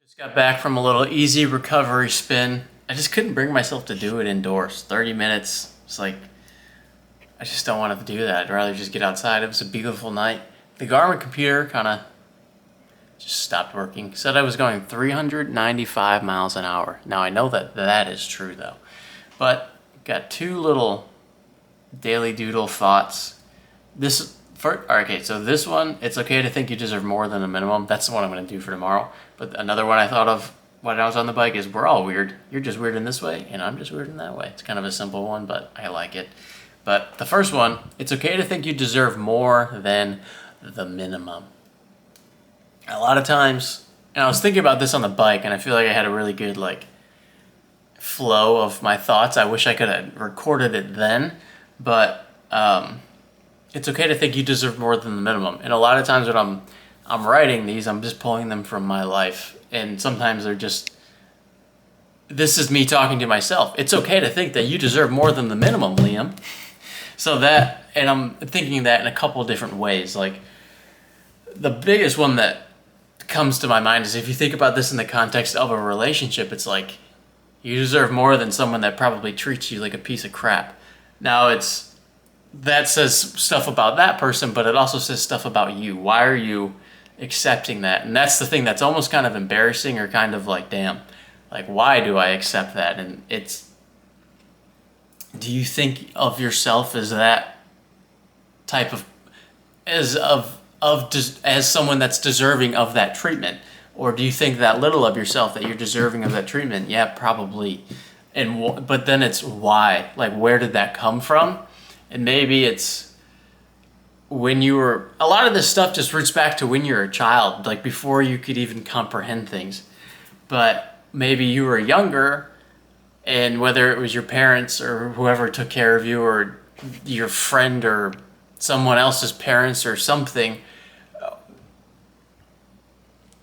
Just got back from a little easy recovery spin. I just couldn't bring myself to do it indoors. 30 minutes. It's like, I just don't want to do that. I'd rather just get outside. It was a beautiful night. The Garmin computer kind of just stopped working. Said I was going 395 miles an hour. Now I know that that is true though. But got two little daily doodle thoughts. Okay, so this one, it's okay to think you deserve more than the minimum. That's the one I'm going to do for tomorrow. But another one I thought of when I was on the bike is we're all weird. You're just weird in this way, and I'm just weird in that way. It's kind of a simple one, but I like it. But the first one, it's okay to think you deserve more than the minimum. A lot of times, and I was thinking about this on the bike, and I feel like I had a really good flow of my thoughts. I wish I could have recorded it then, but it's okay to think you deserve more than the minimum. And a lot of times when I'm writing these, I'm just pulling them from my life, and sometimes they're just, this is me talking to myself. It's okay to think that you deserve more than the minimum, Liam. So that, and I'm thinking that in a couple of different ways. Like, the biggest one that comes to my mind is if you think about this in the context of a relationship, it's like, you deserve more than someone that probably treats you like a piece of crap. Now that says stuff about that person, but it also says stuff about you. Why are you accepting that? And that's the thing that's almost kind of embarrassing, or kind of like, damn, like, why do I accept that? And it's, do you think of yourself as that type of, as someone that's deserving of that treatment? Or do you think that little of yourself that you're deserving of that treatment? Yeah, probably. But then it's why? Like, where did that come from? And maybe it's when you were, a lot of this stuff just roots back to when you were a child, like before you could even comprehend things. But maybe you were younger, and whether it was your parents or whoever took care of you, or your friend or someone else's parents or something,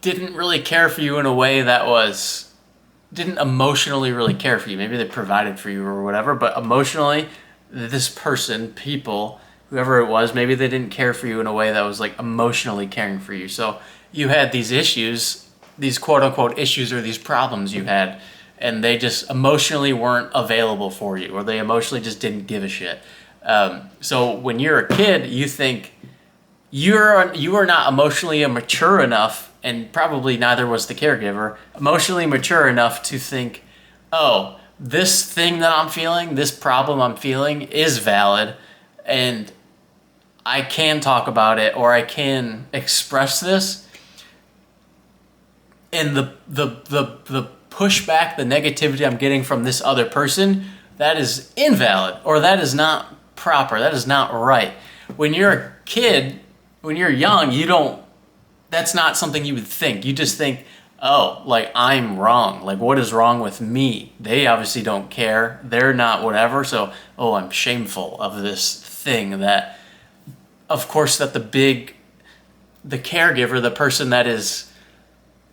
didn't really care for you in a way that was, didn't emotionally really care for you. Maybe they provided for you or whatever, but emotionally, this person, people, whoever it was, maybe they didn't care for you in a way that was like emotionally caring for you. So you had these issues, these quote unquote issues, or these problems you had, and they just emotionally weren't available for you, or they emotionally just didn't give a shit. So when you're a kid, you think you are not emotionally mature enough, and probably neither was the caregiver, emotionally mature enough to think, oh, this thing that I'm feeling, this problem I'm feeling is valid, and I can talk about it, or I can express this. And the pushback, the negativity I'm getting from this other person, that is invalid, or that is not proper, that is not right. When you're a kid, when you're young, that's not something you would think. You just think, oh, like, I'm wrong. Like, what is wrong with me? They obviously don't care. They're not whatever. So, oh, I'm shameful of this thing that, of course, that the caregiver, the person that is,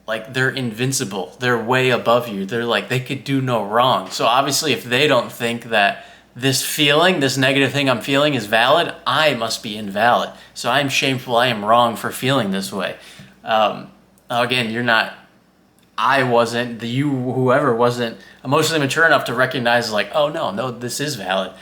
like, they're invincible. They're way above you. They're like, they could do no wrong. So obviously, if they don't think that this feeling, this negative thing I'm feeling is valid, I must be invalid. So I'm shameful. I am wrong for feeling this way. Again, I wasn't, whoever wasn't emotionally mature enough to recognize, like, oh, no, this is valid.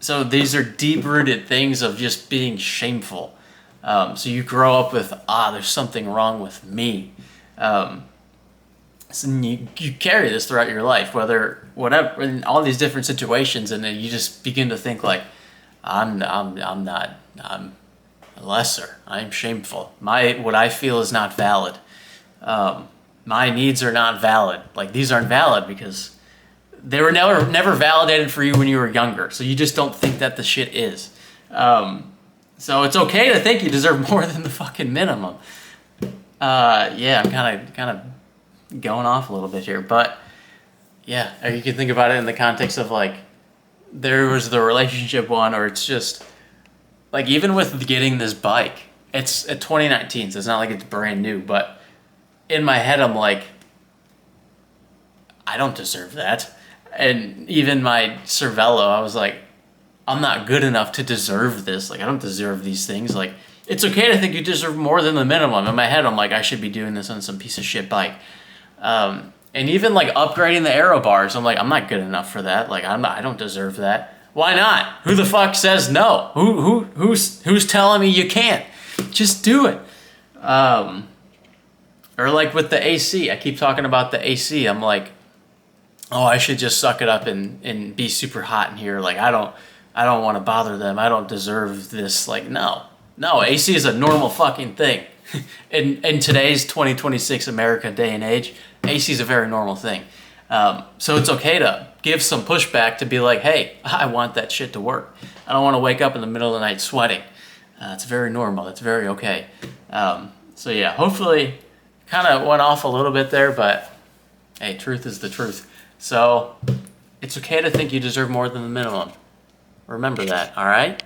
So these are deep-rooted things of just being shameful. So you grow up with, there's something wrong with me. So you carry this throughout your life, whatever, in all these different situations, and then you just begin to think, like, I'm lesser. I'm shameful. What I feel is not valid. My needs are not valid. Like, these aren't valid because they were never validated for you when you were younger. So you just don't think that the shit is. So it's okay to think you deserve more than the fucking minimum. Yeah, I'm kind of going off a little bit here, but yeah, you can think about it in the context of, like, there was the relationship one, or it's just like, even with getting this bike, it's a 2019, so it's not like it's brand new, but in my head, I'm like, I don't deserve that. And even my Cervelo, I was like, I'm not good enough to deserve this. Like, I don't deserve these things. Like, It's okay to think you deserve more than the minimum. In my head, I'm like, I should be doing this on some piece of shit bike. And even like upgrading the aero bars, I'm like, I'm not good enough for that. Like, I don't deserve that. Why not? Who the fuck says no? Who's telling me you can't? Just do it. Or like with the AC, I keep talking about the AC. I'm like, oh, I should just suck it up and be super hot in here. Like, I don't want to bother them. I don't deserve this. Like, no, AC is a normal fucking thing. In today's 2026 America day and age, AC is a very normal thing. So it's okay to give some pushback to be like, hey, I want that shit to work. I don't want to wake up in the middle of the night sweating. It's very normal. It's very okay. So yeah, hopefully kind of went off a little bit there, but hey, truth is the truth. So it's okay to think you deserve more than the minimum. Remember that, all right?